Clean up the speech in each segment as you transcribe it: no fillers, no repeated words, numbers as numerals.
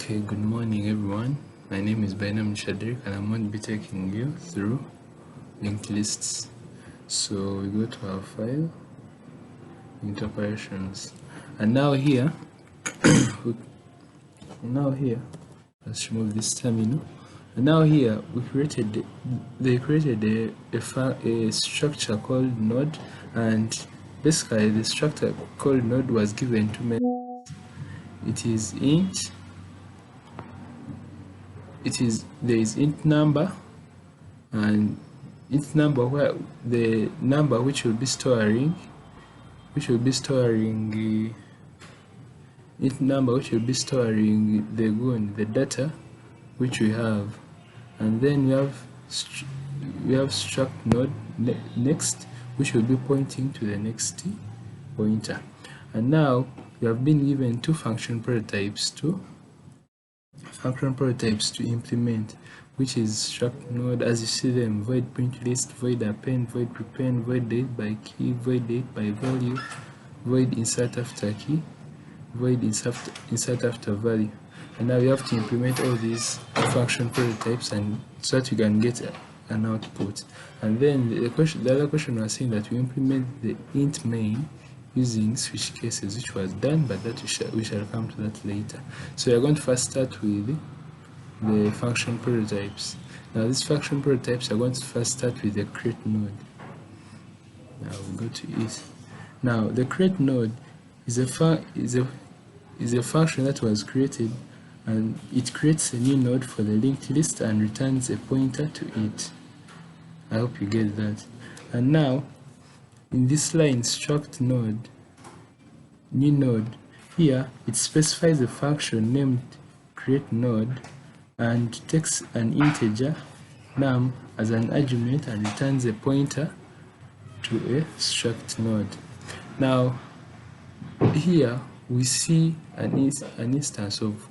Okay, good morning everyone. My name is Bainam Shadir and I'm going to be taking you through linked lists. So we go to our file, into operations, and now here, let's remove this terminal. And now here we created, they created a structure called node, and basically the structure called node was given to me. It is int. There is int number, and int number where the number which will be storing int number which will be storing the data which we have, and then we have struct node next, which will be pointing to the next pointer. And now we have been given two function prototypes to implement, which is struct node as you see them: void printList, void append, void prepend, void deleteByKey, void deleteByValue, void insertAfterKey, void insertAfterValue. And now we have to implement all these function prototypes, and so that you can get an output. And then the other question was saying that we implement the int main using switch cases, which was done, but that we shall come to that later. So we are going to first start with the function prototypes. Now these function prototypes are going to first start with the createNode. Now we go to it. Now the createNode is a function that was created, and it creates a new node for the linked list and returns a pointer to it. I hope you get that. And now in this line, struct node, new node, here it specifies a function named createNode and takes an integer num as an argument and returns a pointer to a struct node. Now here we see an instance of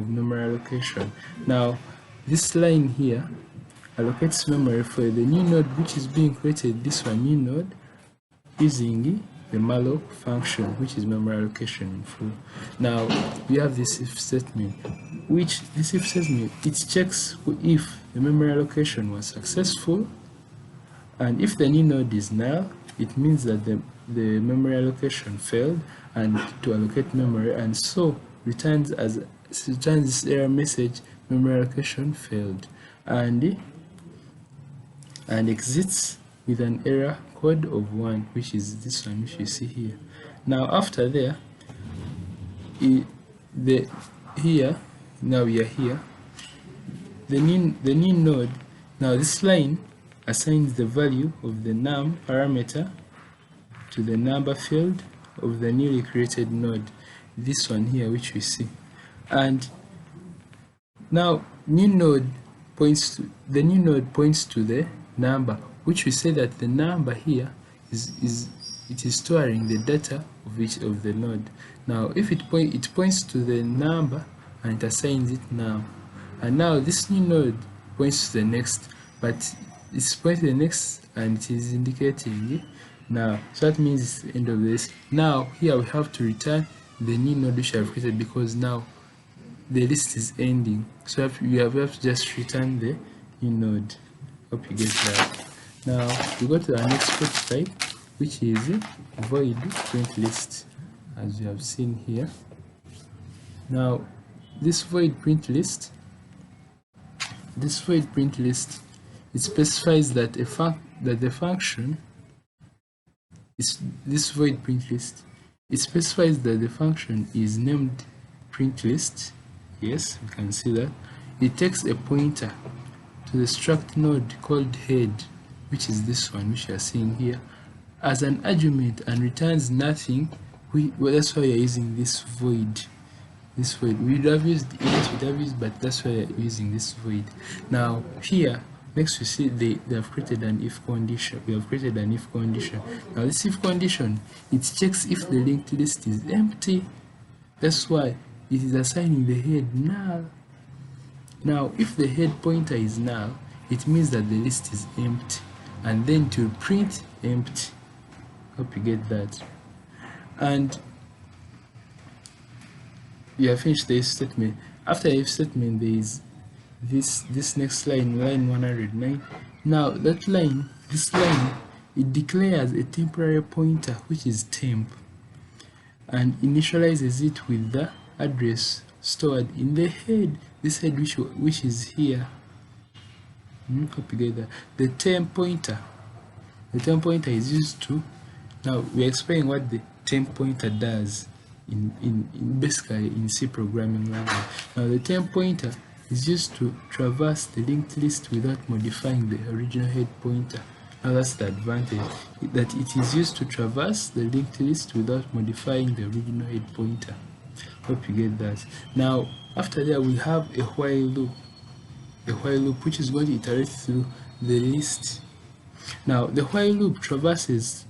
memory allocation. Now this line here allocates memory for the new node which is being created, this one, new node, using the malloc function, which is memory allocation in full. Now we have this if statement, which this if statement, it checks if the memory allocation was successful, and if the new node is null, it means that the memory allocation failed and to allocate memory, and so returns this error message: memory allocation failed, and exits with an error code of 1, which is this one which you see here. Now after there, now we are here, the new node. Now this line assigns the value of the num parameter to the number field of the newly created node, this one here which we see. And now the new node points to the number, which we say that the number here is storing the data of each of the node. Now if it points to the number and it assigns it now, and now this new node points to the next, but it's pointing to the next and it is indicating now, so that means it's the end of this. Now here we have to return the new node which I have created, because now the list is ending, so we have to just return the new node. Hope you get that. Now we go to our next prototype, which is void printList, as you have seen here. Now this void printList, it specifies that the function is this void printList. It specifies that the function is named printList. Yes, we can see that. It takes a pointer to the struct node called head, which is this one which you are seeing here, as an argument, and returns nothing. That's why we are using this void. We would have used it, but that's why we are using this void. Now here next we see they have created an if condition. We have created an if condition. Now this if condition, it checks if the linked list is empty. That's why it is assigning the head null. Now if the head pointer is null, it means that the list is empty, and then to print empty. Hope you get that. And we have finished this statement. after if statement there is this next line, line 109. Now that line, this line, it declares a temporary pointer which is temp and initializes it with the address stored in the head, this head which is here. Copy together. The temp pointer is used to, now we're explaining what the temp pointer does in basically in C programming language. Now the temp pointer is used to traverse the linked list without modifying the original head pointer. Now that's the advantage, that it is used to traverse the linked list without modifying the original head pointer. Hope you get that. Now after that we have a while loop, which is going to iterate through the list. Now the while loop traverses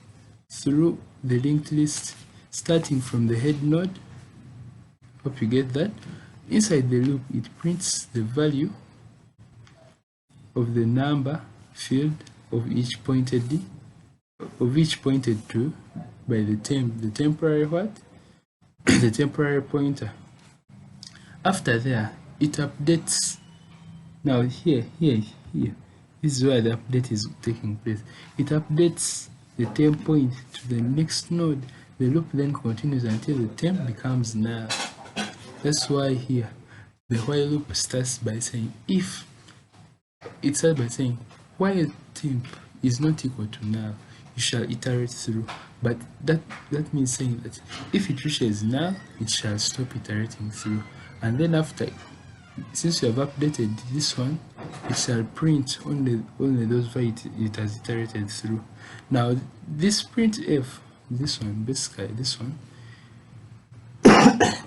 through the linked list starting from the head node. Hope you get that. Inside the loop, it prints the value of the number field of each pointed to by the temporary what? The temporary pointer. After there, it updates. Now here, this is where the update is taking place. It updates the temp point to the next node. The loop then continues until the temp becomes null. That's why here the while loop starts by saying while temp is not equal to null, you shall iterate through. But that means saying that if it reaches null, it shall stop iterating through. And then after, since you have updated this one, it shall print only those values it has iterated through. Now this printf, this one,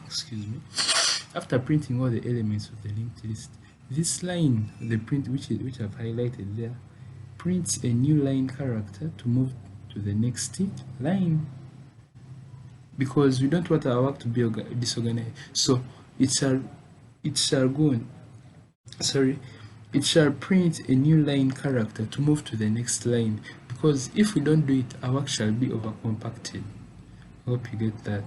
excuse me, after printing all the elements of the linked list, this line, the print which I've highlighted there, prints a new line character to move to the next line, because we don't want our work to be disorganized. So it shall print a new line character to move to the next line, because if we don't do it, our work shall be overcompacted. Hope you get that.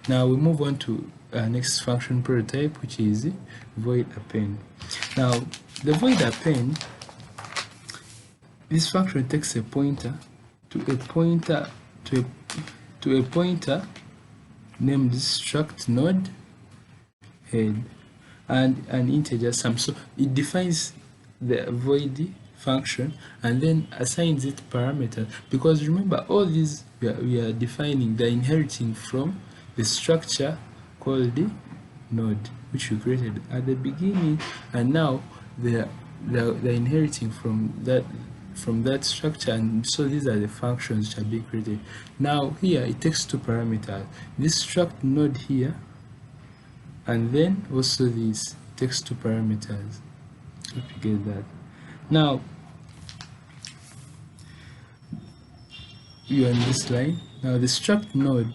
Now we move on to our next function prototype, which is void append. Now the void append, this function takes a pointer to a pointer named struct node head and an integer sum. So it defines the void function and then assigns it parameters, because remember all these we are defining, they're inheriting from the structure called the node, which we created at the beginning, and now they're inheriting from that structure, and so these are the functions which are being created. Now here it takes two parameters, this struct node here, and then also this takes two parameters. Hope you get that. Now you're on this line. Now the struct node,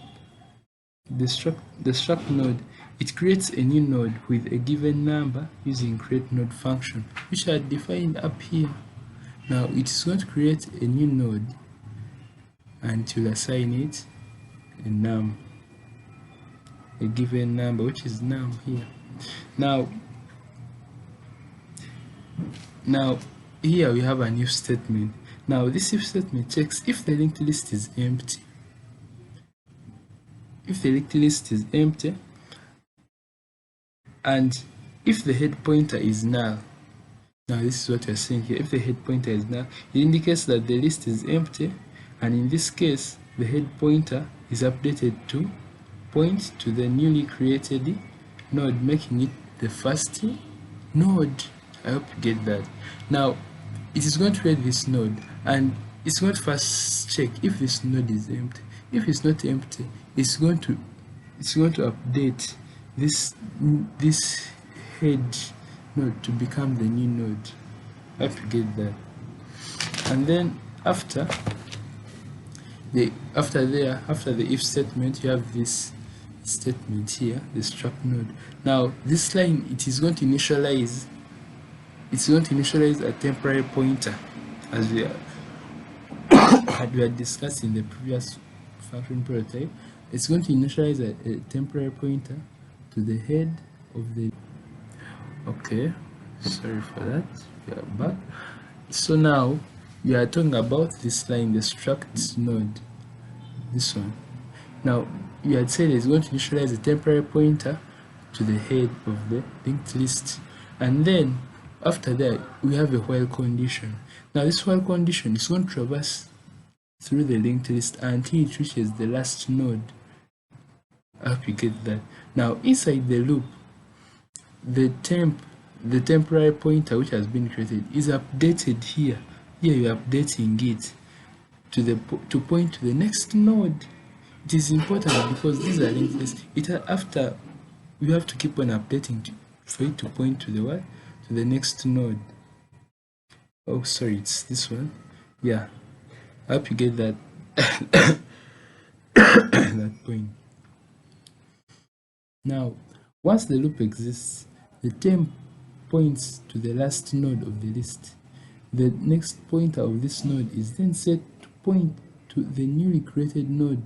it creates a new node with a given number using createNode function, which are defined up here. Now it is going to create a new node and to assign it a num, a given number, which is num here. Now here we have a new statement. Now this if statement checks if the linked list is empty. If the linked list is empty and if the head pointer is null. Now this is what we are saying here. If the head pointer is null, it indicates that the list is empty, and in this case the head pointer is updated to point to the newly created node, making it the first node. I hope you get that. Now it is going to create this node and it's going to first check if this node is empty. If it's not empty, it's going to update this head node to become the new node. I hope you get that. And then after the if statement, you have this statement here, the struct node. Now this line, it is going to initialize a temporary pointer, as we had discussed in the previous function prototype. It's going to initialize a temporary pointer to the head of the Okay, sorry for that. We are back. So now we are talking about this line, the struct node, this one. Now we had said it's going to initialize a temporary pointer to the head of the linked list, and then after that we have a while condition. Now this while condition is going to traverse through the linked list until it reaches the last node. I hope you get that. Now inside the loop, the temporary pointer which has been created is updated here. Here you're updating it to point to the next node. It is important because these are linked lists. After you have to keep on updating for it to point to the what? To the next node. Oh, sorry, it's this one. Yeah, I hope you get that. That point. Now, once the loop exists, the temp points to the last node of the list. The next pointer of this node is then set to point to the newly created node,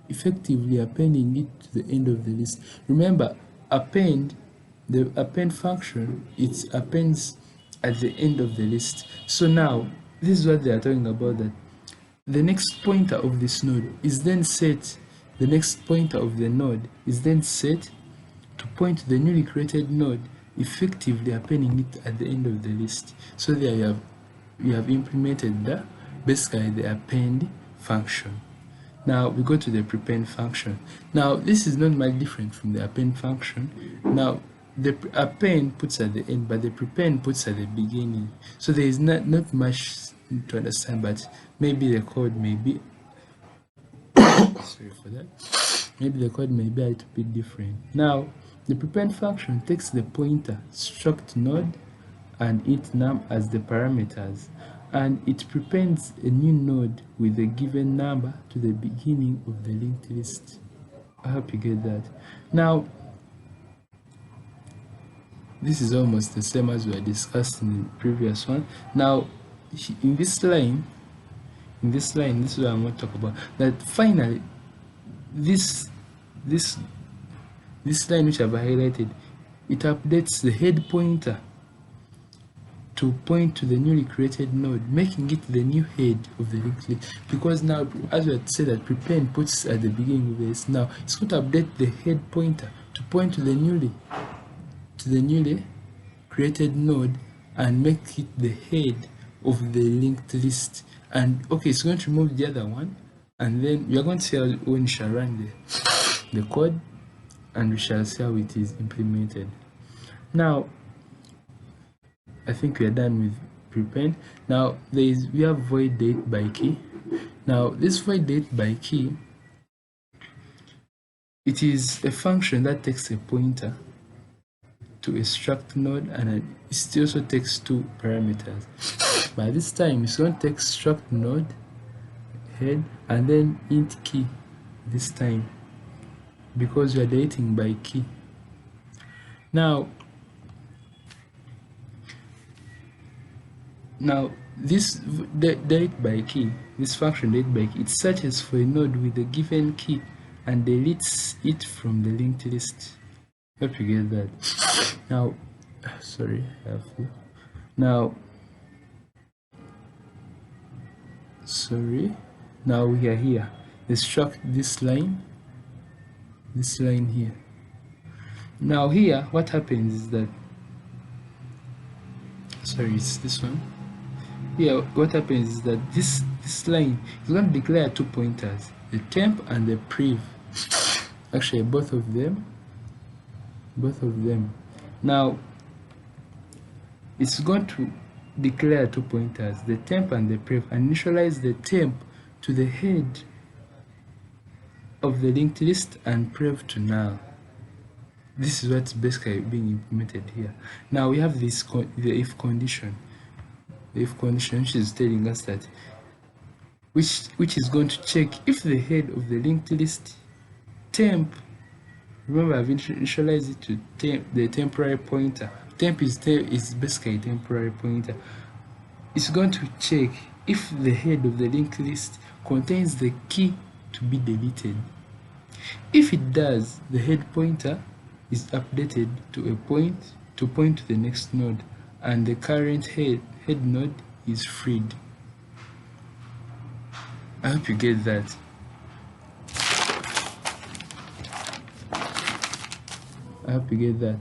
effectively appending it to the end of the list. Remember, the append function, it appends at the end of the list. So now, this is what they are talking about, that the next pointer of this node is then set, the next pointer of the node is then set to point to the newly created node, effectively appending it at the end of the list. So there you have implemented basically the append function. Now we go to the prepend function. Now this is not much different from the append function. Now the append puts at the end, but the prepend puts at the beginning. So there is not much to understand, but maybe the code may be sorry for that. Maybe the code may be a little bit different. Now the prepend function takes the pointer struct node and int num as the parameters, and it prepends a new node with a given number to the beginning of the linked list. I hope you get that. Now this is almost the same as we had discussed in the previous one. Now in this line, this is what I'm going to talk about. That finally this line which I've highlighted, it updates the head pointer to point to the newly created node, making it the new head of the linked list. Because now, as we had said, that prepend puts at the beginning of this, now it's going to update the head pointer to point to the newly created node and make it the head of the linked list. And okay, it's going to remove the other one, and then we are going to see how when we shall run the code, and we shall see how it is implemented. Now I think we are done with prepend. Now we have void deleteByKey. Now this void deleteByKey, it is a function that takes a pointer to a struct node, and it also takes two parameters. By this time it's going to take struct node head and then int key this time, because we are deleting by key. Now this deleteByKey, this function deleteByKey, it searches for a node with a given key and deletes it from the linked list. Hope you get that. Now sorry, now we are here. Let's struct this line here. Now here what happens is that, sorry, it's this one here. What happens is that this line is going to declare two pointers, the temp and the prev. Actually both of them. Now it's going to declare two pointers, the temp and the prev, and initialize the temp to the head of the linked list and prev to null. This is what's basically being implemented here. Now we have this the if condition. The if condition, which is telling us that which is going to check if the head of the linked list temp, remember I've initialized it to the temporary pointer. Temp is basically a temporary pointer. It's going to check if the head of the linked list contains the key to be deleted. If it does, the head pointer is updated to to point to the next node, and the current head node is freed. I hope you get that. I hope you get that.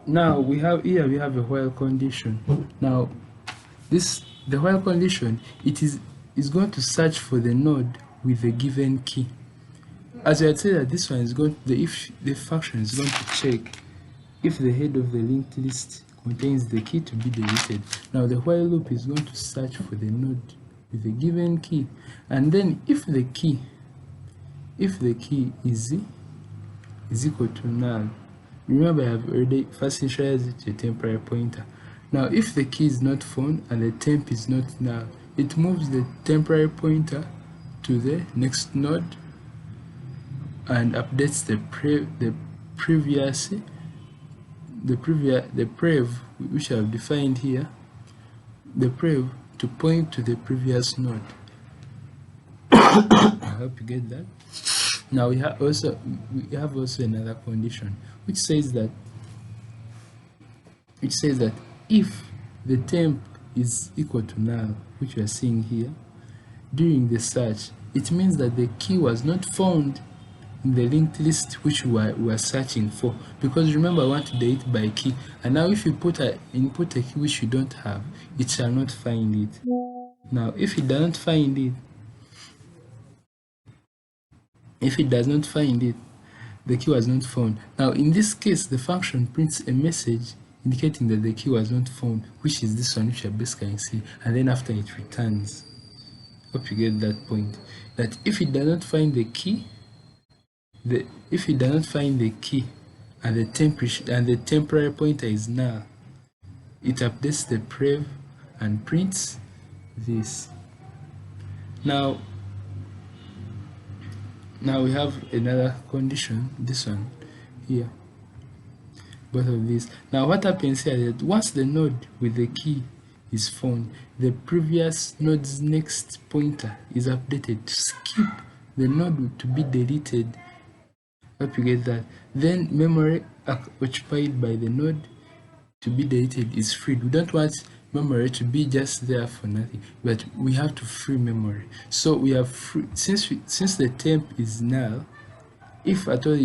Now we have a while condition. Now the while condition, it is going to search for the node with the given key. As I had said, that this one is going to, if the function is going to check if the head of the linked list contains the key to be deleted. Now the while loop is going to search for the node with the given key, and then if the key is equal to null, remember I have already first initialized it to a temporary pointer. Now if the key is not found and the temp is not null, it moves the temporary pointer to the next node and updates the prev which I have defined here, the prev to point to the previous node. I hope you get that. Now we have also another condition which says that if the temp is equal to null, which we are seeing here, during the search, it means that the key was not found in the linked list which we are searching for, because remember I want to delete by key, and now if you input a key which you don't have, it shall not find it. Now if it does not find it, the key was not found. Now in this case, the function prints a message indicating that the key was not found, which is this one which I basically see, and then after it returns. Hope you get that point, that if it does not find the key, and the temporary pointer is null, it updates the prev and prints this. Now we have another condition, this one here, both of these. Now what happens here is that once the node with the key is found, the previous node's next pointer is updated to skip the node to be deleted. Hope you get that. Then memory occupied by the node to be deleted is freed. We don't want memory to be just there for nothing, but we have to free memory. So we have free, since the temp is null, if at all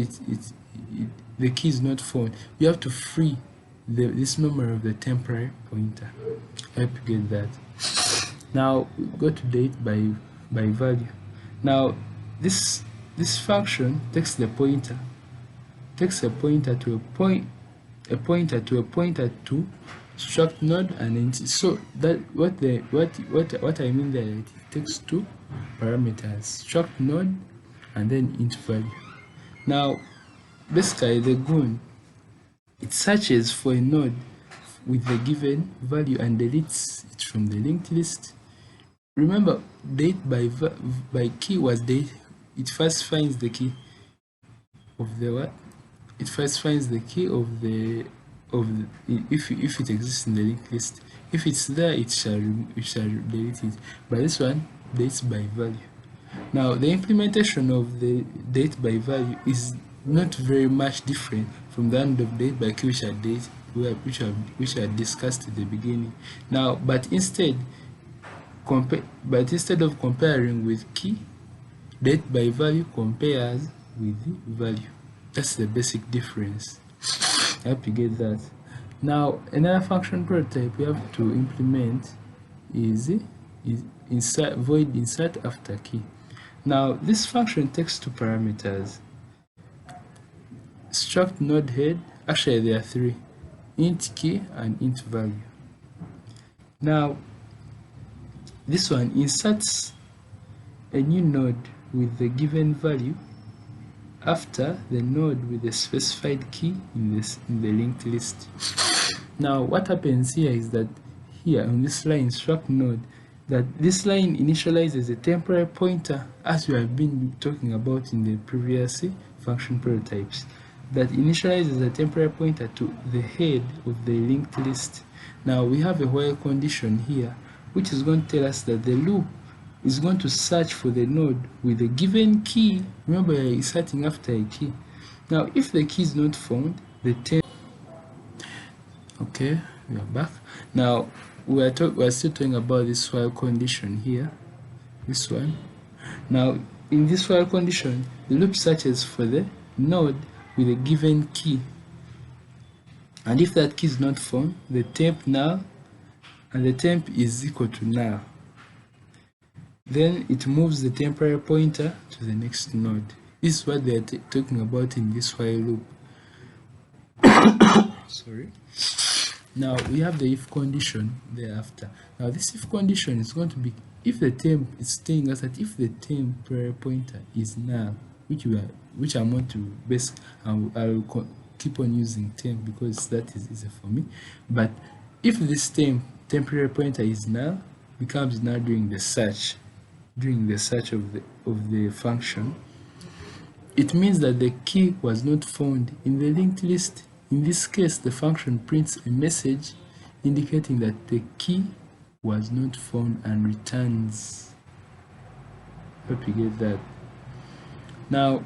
the key is not found, you have to free this memory of the temporary pointer. I hope you get that. Now go to deleteByValue. Now this function takes a pointer to a pointer to struct node, and so that what I mean there, it takes two parameters, struct node and then int value. Now basically the goon, it searches for a node with the given value and deletes it from the linked list. Remember, deleteByKey was it first finds the key of the what? It first finds the key of the if it exists in the linked list. If it's there, it shall delete it. But this one deleteByValue. Now the implementation of the deleteByValue is not very much different from the end of deleteByKey which I discussed at the beginning. Now, but instead of comparing with key, deleteByValue compares with the value. That's the basic difference. I hope you get that. Now another function prototype we have to implement is void insert after key. Now this function takes two parameters, struct node head. Actually there are three, int key and int value. Now this one inserts a new node with the given value after the node with the specified key in the linked list. Now what happens here is that here on this line struct node, that this line initializes a temporary pointer, as we have been talking about in the previous function prototypes, that initializes a temporary pointer to the head of the linked list. Now we have a while condition here which is going to tell us that the loop is going to search for the node with the given key. Remember, you're inserting after a key. Now if the key is not found, the temp Okay, we are back. Now we are still talking about this while condition here, this one. Now in this while condition, the loop searches for the node with a given key, and if that key is not found, the temp null, and the temp is equal to null. Then it moves the temporary pointer to the next node. This is what they are talking about in this while loop. Sorry. Now we have the if condition thereafter. Now this if condition is going to be if the temp is telling us that if the temporary pointer is null, which I'm going to I'll keep on using temp because that is easy for me. But if this temporary pointer is null, becomes null during the search of the function, it means that the key was not found in the linked list. In this case, the function prints a message indicating that the key was not found and returns. Hope you get that. Now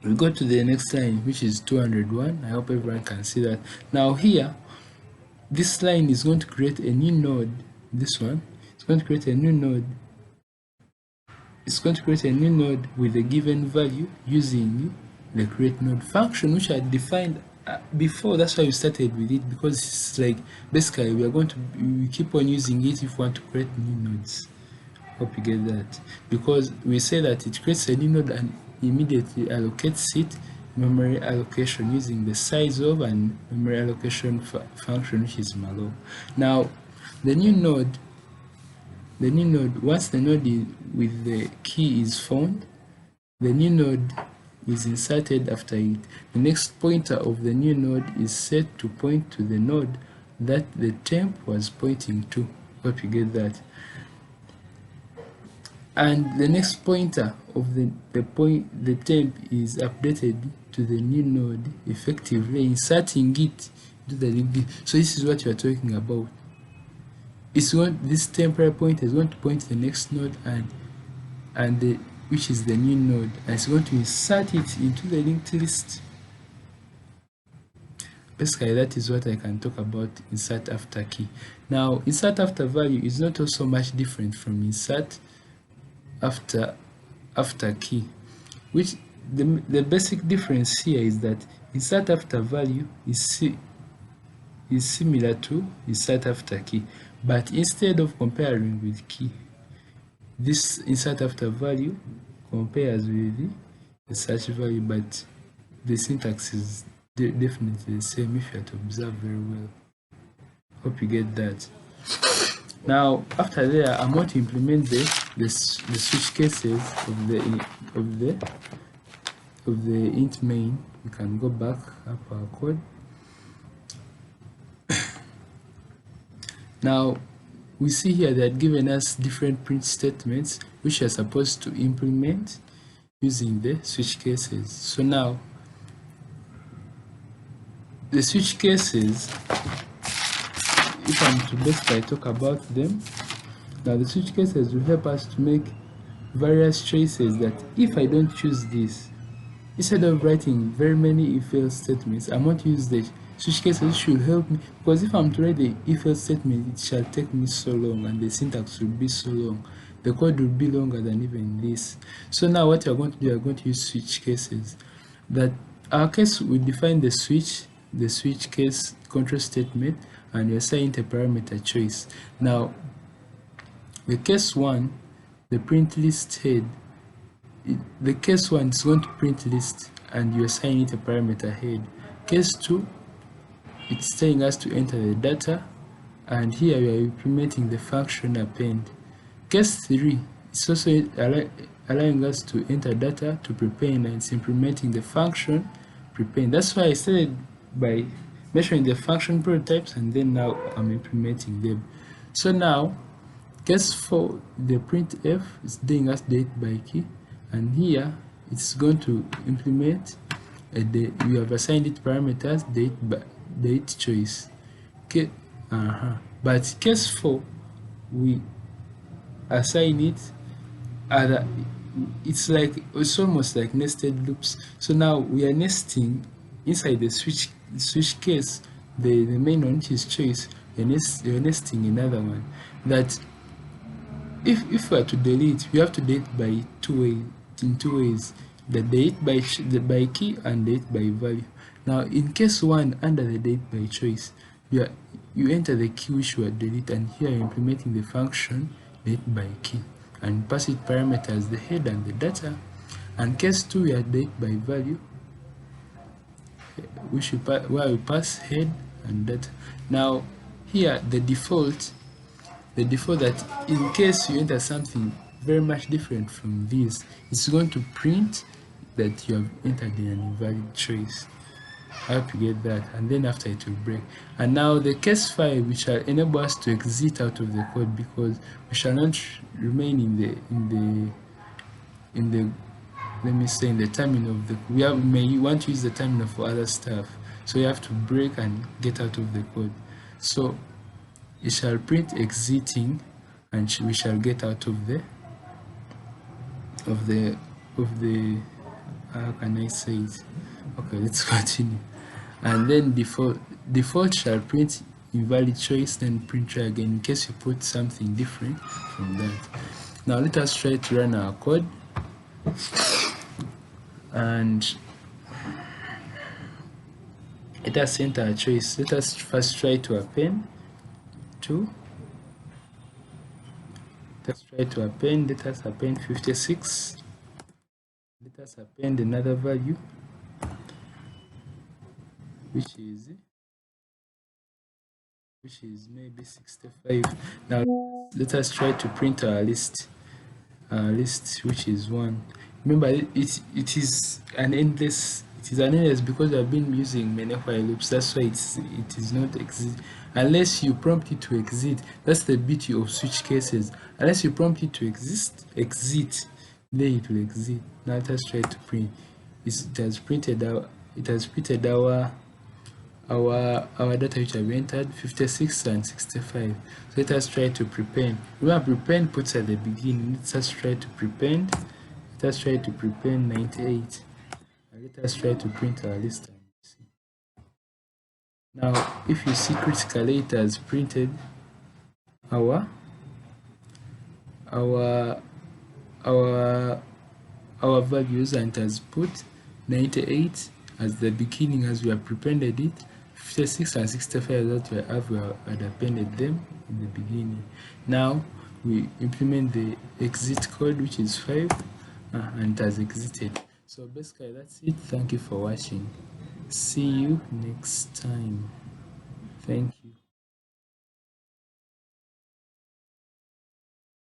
we go to the next line, which is 201. I hope everyone can see that. Now here, this line is going to create a new node. This one, it's going to create a new node. It's going to create a new node with a given value using the createNode function, which I defined before. That's why we started with it, because it's like basically we keep on using it if we want to create new nodes. Hope you get that, because we say that it creates a new node and immediately allocates it memory allocation using the size of and memory allocation function, which is malloc. Now the new node, once the node with the key is found, the new node is inserted after it. The next pointer of the new node is set to point to the node that the temp was pointing to. Hope you get that. And the next pointer of the temp is updated to the new node, effectively inserting it to the link. So this is what you are talking about. This temporary pointer is going to point to the next node which is the new node, and it's going to insert it into the linked list. Basically, that is what I can talk about insert after key. Now, insert after value is not also much different from insert after key, which the basic difference here is that insert after value is similar to insert after key, but instead of comparing with key, this insert after value compares with the search value, but the syntax is definitely the same if you have to observe very well. Hope you get that. Now after there, I'm going to implement the switch cases of the int main. We can go back up our code. Now we see here they had given us different print statements which are supposed to implement using the switch cases. So now the switch cases, if I'm to basically talk about them, now the switch cases will help us to make various choices that if I don't choose this, instead of writing very many if-else statements, I'm going to use the switch cases. Should help me, because if I'm to write the if-else statement, it shall take me so long and the syntax will be so long. The code will be longer than even this. So now what you're going to do, you're going to use switch cases. That our case will define the switch case control statement, and you assign a parameter choice. Now the case 1, the print list head, the case 1 is going to print list and you assign it a parameter head. Case 2, it's telling us to enter the data, and here we are implementing the function append. Case 3, it's also allowing us to enter data to prepend, and it's implementing the function prepend. That's why I started by measuring the function prototypes, and then now I'm implementing them. So now case 4, the printf is doing us deleteByKey, and here it's going to implement we have assigned it parameters date choice. Okay, but case 4, we assign it it's almost like nested loops. So now we are nesting inside the switch switch case, the main one, which is choice, you're nesting another one. That if we are to delete, we have to delete by in two ways, the deleteByKey and deleteByValue. Now in case one, under the deleteByChoice, you enter the key which you are delete, and here you're implementing the function deleteByKey and pass it parameters, the head and the data. And case 2, we are deleteByValue, where we pass head and data. Now here the default that in case you enter something very much different from this, it's going to print that you have entered an invalid choice. I hope you get that. And then after it will break. And now the case 5, which shall enable us to exit out of the code, because we shall not remain in the let me say in the terminal of the, we may want to use the terminal for other stuff, so you have to break and get out of the code. So it shall print exiting, and we shall get out of the how can I say it? Okay, let's continue. And then default shall print invalid choice, then print try again in case you put something different from that. Now let us try to run our code, and let us enter a choice. Let us first try to append to. Let's try to append. Let us append 56. Let us append another value, which is maybe 65. Now let us try to print our list, which is 1. Remember, it is an endless. It is an endless because we have been using many while loops. That's why it is not exit unless you prompt it to exit. That's the beauty of switch cases. Unless you prompt it to exit, then it will exit. Now let us try to print. It has printed our data which have entered 56 and 65. So let us try to prepend. Remember, prepend puts at the beginning. Let us try to prepend. Let us try to prepend 98. And let us try to print our list. Now, if you see critically, it has printed our values, and it has put 98 as the beginning as we have prepended it. 56 and 65 that we had appended them in the beginning. Now we implement the exit code, which is 5, and it has exited. So basically that's it. Thank you for watching. See you next time. Thank you.